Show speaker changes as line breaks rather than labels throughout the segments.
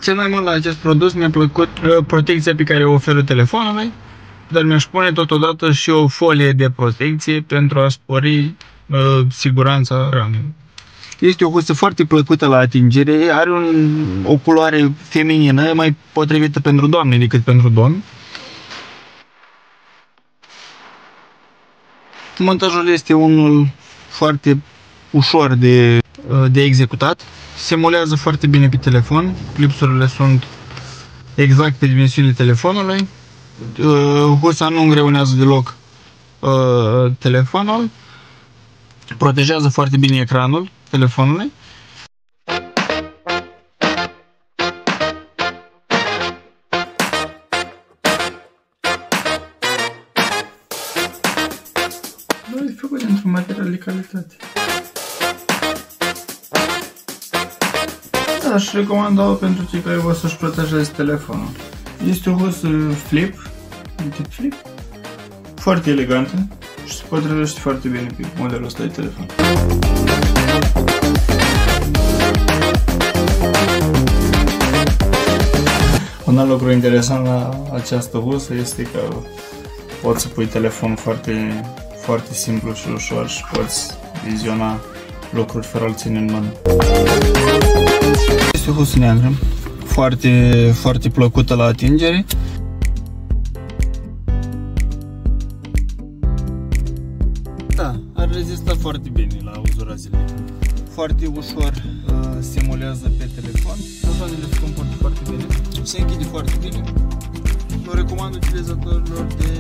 Cel mai mult la acest produs mi-a plăcut protecția pe care o oferă telefonului, dar mi-aș pune totodată și o folie de protecție pentru a spori siguranța ranei. Este o husă foarte plăcută la atingere, are o culoare feminină, mai potrivită pentru doamne decât pentru domni. Montajul este unul foarte ușor de executat. Se molează foarte bine pe telefon. Clipsurile sunt exact pe dimensiunile telefonului. Husa nu îngreunează deloc telefonul. Protejează foarte bine ecranul telefonului. E făcut dintr-un material de calitate. Da, aș recomanda pentru cei care vor să-și protejeze telefonul. Este o husă flip, de tip flip, foarte elegantă și se potrivește foarte bine pe modelul ăsta de telefon. Un alt lucru interesant la această husă este că poți să pui telefonul foarte simplu și ușor și poți viziona lucruri fără a-l ține în mână. Este o husă neagră, foarte plăcută la atingere. Da, ar rezista foarte bine la uzura zilnică. Foarte ușor se molează pe telefon, butoanele se comportă foarte bine, se închide foarte bine. O recomand utilizatorilor de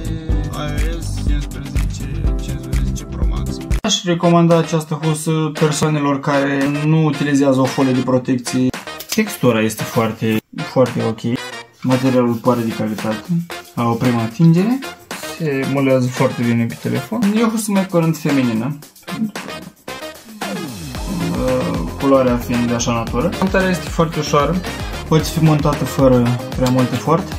iOS 15 Pro Max. Aș recomanda această husă persoanelor care nu utilizează o folie de protecție. Textura este foarte ok. Materialul pare de calitate. La o primă atingere se molează foarte bine pe telefon. E o husă mai curând feminină, culoarea fiind de așa natură. Montarea este foarte ușoară. Poate fi montată fără prea mult efort.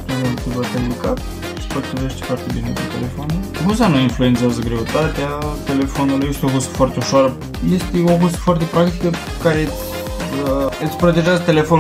Prea multe bătăi de cap. Se potrivește foarte bine pe telefon. Husa nu influențează greutatea telefonului. Este o husă foarte ușoară. Este o husă foarte practică care îți protejează telefonul